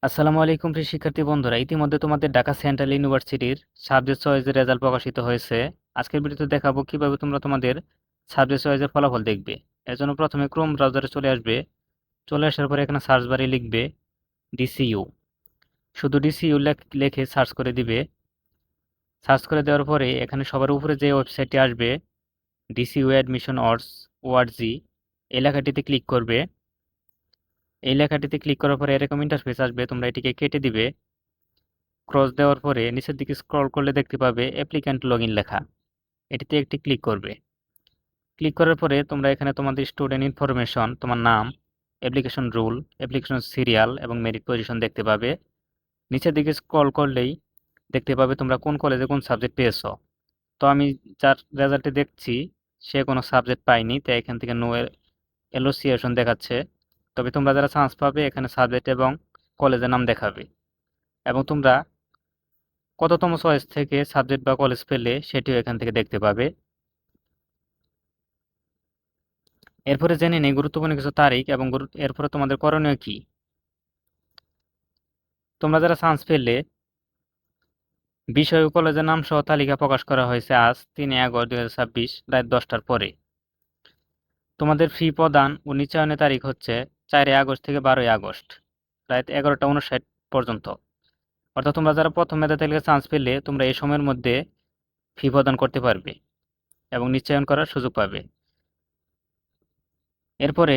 আসসালামু আলাইকুম প্রিয় শিক্ষার্থী বন্ধুরা, ইতিমধ্যে তোমাদের ঢাকা সেন্ট্রাল ইউনিভার্সিটির সাবজেক্ট চয়েসের রেজাল্ট প্রকাশিত হয়েছে। আজকের ভিডিওতে দেখাবো কিভাবে তোমরা তোমাদের সাবজেক্ট চয়েসের ফলাফল দেখবে। এর জন্য প্রথমে ক্রোম ব্রাউজারে চলে আসবে। চলে আসার পরে এখানে সার্চ বারে লিখবে ডিসিইউ। শুধু ডিসিইউ লিখে সার্চ করে দিবে। সার্চ করে দেওয়ার পরে এখানে সবার উপরে যে ওয়েবসাইটটি আসবে ডিসিইউ অ্যাডমিশন অর্স ওআরজি, এই লেখাটিতে ক্লিক করবে। এই লেখাটিতে ক্লিক করার পরে এরকম ইন্টারফেস আসবে, তোমরা এটিকে কেটে দিবে। ক্রস দেওয়ার পরে নিচের দিকে স্ক্রল করলে দেখতে পাবে অ্যাপ্লিক্যান্ট লগইন লেখা, এটিতে একটি ক্লিক করবে। ক্লিক করার পরে তোমরা এখানে তোমাদের স্টুডেন্ট ইনফরমেশন, তোমার নাম, অ্যাপ্লিকেশন রুল, অ্যাপ্লিকেশন সিরিয়াল এবং মেরিট পজিশন দেখতে পাবে। নিচের দিকে স্ক্রল করলেই দেখতে পাবে তোমরা কোন কলেজে কোন সাবজেক্ট পেয়েছো। তো আমি যার রেজাল্টে দেখছি সে কোনো সাবজেক্ট পায়নি, তাই এখান থেকে নো অ্যালোসিয়েশন দেখাচ্ছে। তবে তোমরা যারা চান্স পাবে এখানে সাবজেক্ট এবং কলেজের নাম দেখাবে, এবং তোমরা কততম চয়েস থেকে সাবজেক্ট বা কলেজ পেলে সেটিও এখান থেকে দেখতে পাবে। এরপরে জেনে নেই গুরুত্বপূর্ণ কিছু তারিখ এবং এরপরে তোমাদের করণীয় কি। তোমরা যারা চান্স পেলে বিষয় ও কলেজের নাম সহ তালিকা প্রকাশ করা হয়েছে আজ 3 আগস্ট 2026 রাত 10টার পরে। তোমাদের ফি প্রদান ও নিশ্চয়নের তারিখ হচ্ছে 4 আগস্ট থেকে 12 আগস্ট রাত 11টা 59 পর্যন্ত। অর্থাৎ তোমরা যারা প্রথম মেধা তালিকায় চান্স পেলে তোমরা এই সময়ের মধ্যে ফি প্রদান করতে পারবে এবং নিশ্চয়ন করার সুযোগ পাবে। এরপরে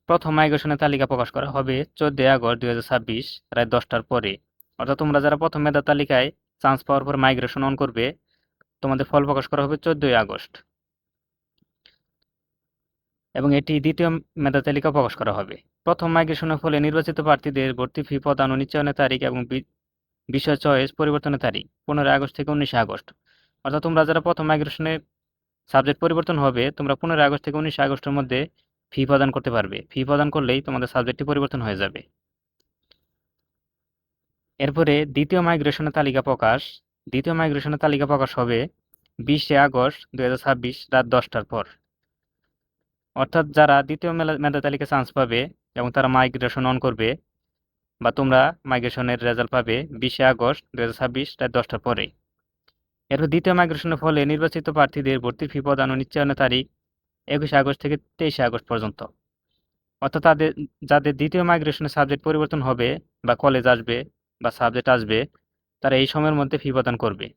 প্রথম মাইগ্রেশনের তালিকা প্রকাশ করা হবে 14 আগস্ট 2026 রাত 10টার পরে। অর্থাৎ তোমরা যারা প্রথম মেধা তালিকায় চান্স পাওয়ার পর মাইগ্রেশন অন করবে তোমাদের ফল প্রকাশ করা হবে 14 আগস্ট, এবং এটি দ্বিতীয় মেধা তালিকা প্রকাশ করা হবে। প্রথম মাইগ্রেশনের ফলে নির্বাচিত প্রার্থীদের ভর্তি ফি প্রদান ও নিশ্চয়নের তারিখ এবং বিষয় চয়েস পরিবর্তনের তারিখ 15 আগস্ট থেকে 19 আগস্ট। অর্থাৎ তোমরা যারা প্রথম মাইগ্রেশনে সাবজেক্ট পরিবর্তন হবে তোমরা 15 আগস্ট থেকে 19 আগস্টের মধ্যে ফি প্রদান করতে পারবে। ফি প্রদান করলেই তোমাদের সাবজেক্টটি পরিবর্তন হয়ে যাবে। এরপরে দ্বিতীয় মাইগ্রেশনের তালিকা প্রকাশ হবে 20 আগস্ট 2026 রাত 10টার পর। অর্থাৎ যারা দ্বিতীয় মেধা তালিকা চান্স পাবে এবং তারা মাইগ্রেশন অন করবে বা তোমরা মাইগ্রেশনের রেজাল্ট পাবে 20 আগস্ট 2026 রাত 10টার পরে। এরপর দ্বিতীয় মাইগ্রেশনের ফলে নির্বাচিত প্রার্থীদের ভর্তির ফি প্রদান ও নিশ্চয়নের তারিখ 21 আগস্ট থেকে 23 আগস্ট পর্যন্ত। অর্থাৎ যাদের দ্বিতীয় মাইগ্রেশনের সাবজেক্ট পরিবর্তন হবে বা কলেজ আসবে বা সাবজেক্ট আসবে তারা এই সময়ের মধ্যে ফি প্রদান করবে।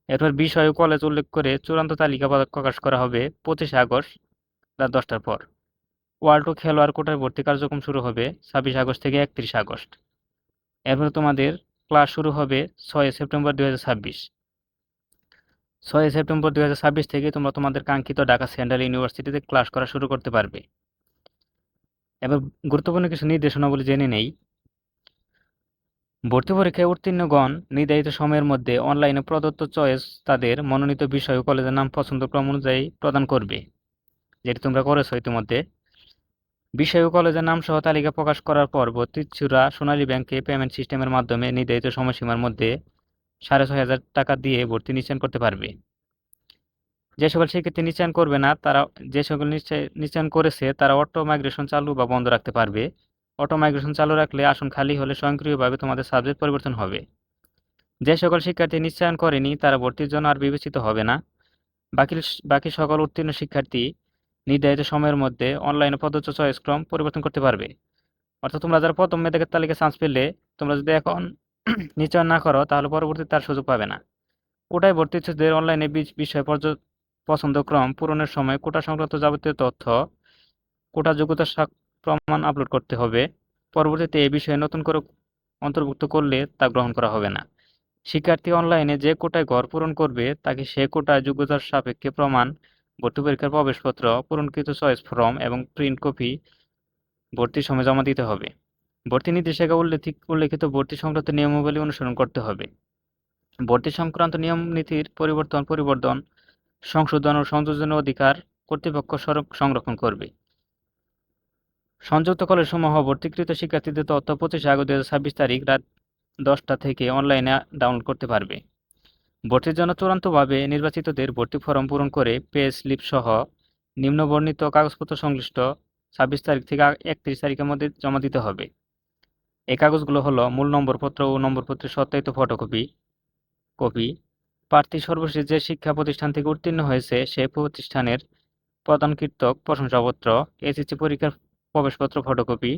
এরপর বিষয় ও কলেজ উল্লেখ করে চূড়ান্ত তালিকা প্রকাশ করা হবে 25 আগস্ট রাত 10টার পর। ওয়ার্ল্ড ও খেলোয়াড় কোটায় ভর্তি কার্যক্রম শুরু হবে 26 আগস্ট থেকে 31 আগস্ট। এরপর তোমাদের ক্লাস শুরু হবে 6 সেপ্টেম্বর 2026। 6 সেপ্টেম্বর 2026 থেকে তোমরা তোমাদের কাঙ্ক্ষিত ঢাকা সেন্ট্রাল ইউনিভার্সিটিতে ক্লাস করা শুরু করতে পারবে। এবার গুরুত্বপূর্ণ কিছু নির্দেশনাবলী জেনে নেই। ভর্তি পরীক্ষায় উত্তীর্ণগণ নির্ধারিত সময়ের মধ্যে অনলাইনে প্রদত্ত চয়েস তাদের মনোনীত বিষয় ও কলেজের নাম পছন্দক্রম অনুযায়ী প্রদান করবে, যেটি তোমরা করেছো ইতিমধ্যে। বিষয় ও কলেজের নাম সহ তালিকা প্রকাশ করার পর ভর্তিচ্ছুরা সোনালী ব্যাংকে পেমেন্ট সিস্টেমের মাধ্যমে নির্ধারিত সময়সীমার মধ্যে 6,500 টাকা দিয়ে ভর্তি নিশ্চয়ন করতে পারবে। যে সকল শিক্ষার্থী নিশ্চয়ন করবে না তারা যে সকল নিশ্চয়ন করেছে তারা অটো মাইগ্রেশন চালু বা বন্ধ রাখতে পারবে। অটো মাইগ্রেশন চালু রাখলে আসন খালি হলে স্বয়ংক্রিয়ভাবে তোমাদের সাবজেক্ট পরিবর্তন হবে। যে সকল শিক্ষার্থী নিশ্চয়ন করেনি তারা ভর্তির জন্য আর বিবেচিত হবে না। বাকি বাকি সকল উত্তীর্ণ শিক্ষার্থী নির্ধারিত সময়ের মধ্যে অনলাইনে প্রদত্ত চয়েস ক্রম পরিবর্তন করতে পারবে। অর্থাৎ তোমরা যারা প্রথম মেধার তালিকায় চান্স পেলে তোমরা যদি এখন নিশ্চয়ন না করো তাহলে পরবর্তীতে তার সুযোগ পাবে না। কোটায় ভর্তি ইচ্ছুকদের অনলাইনে বিষয় পছন্দক্রম পূরণের সময় কোটা সংক্রান্ত যাবতীয় তথ্য, কোটা যোগ্যতার প্রমাণ আপলোড করতে হবে। পরবর্তীতে এই বিষয়ে নতুন করে অন্তর্ভুক্ত করলে তা গ্রহণ করা হবে না। শিক্ষার্থী অনলাইনে যে কোটায় ঘর পূরণ করবে তাকে সে কোটায় যোগ্যতার সাপেক্ষে প্রমাণ, ভর্তি পরীক্ষার প্রবেশপত্র, পূরণকৃত চয়েস ফর্ম এবং প্রিন্ট কপি ভর্তির সময় জমা দিতে হবে। ভর্তি নির্দেশিকা উল্লেখিত ভর্তি সংক্রান্ত নিয়মাবলী অনুসরণ করতে হবে। ভর্তি সংক্রান্ত নিয়ম নীতির পরিবর্তন, সংশোধন ও সংযোজনের অধিকার কর্তৃপক্ষ সংরক্ষণ করবে। সংযুক্ত কলেজসমূহ ভর্তিকৃত শিক্ষার্থীদের তথ্য 25 আগস্ট 2026 তারিখ রাত 10টা থেকে অনলাইনে ডাউনলোড করতে পারবে। ভর্তির জন্য চূড়ান্তভাবে নির্বাচিতদের ভর্তি ফরম পূরণ করে পে স্লিপ সহ নিম্নবর্ণিত কাগজপত্র সংশ্লিষ্ট 26 তারিখ থেকে 31 তারিখের মধ্যে জমা দিতে হবে। এই কাগজগুলো হলো মূল নম্বরপত্র ও নম্বরপত্রের সত্যায়িত কপি, প্রার্থী সর্বশেষ যে শিক্ষা প্রতিষ্ঠান থেকে উত্তীর্ণ হয়েছে সে প্রতিষ্ঠানের প্রদানকৃত প্রশংসাপত্র, এসএসসি পরীক্ষার প্রবেশপত্র ফটোকপি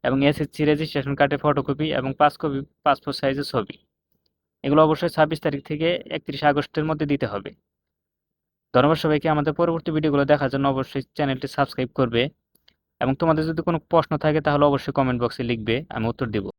এবং এসএসসি রেজিস্ট্রেশন কার্ডের ফটোকপি এবং 5 কপি পাসপোর্ট সাইজের ছবি। এগুলো অবশ্যই 26 তারিখ থেকে 31 আগস্টের মধ্যে দিতে হবে। ধন্যবাদ সবাইকে। আমাদের পরবর্তী ভিডিওগুলো দেখার জন্য অবশ্যই চ্যানেলটি সাবস্ক্রাইব করবে এবং তোমাদের যদি কোনো প্রশ্ন থাকে তাহলে অবশ্যই কমেন্ট বক্সে লিখবে, আমি উত্তর দেব।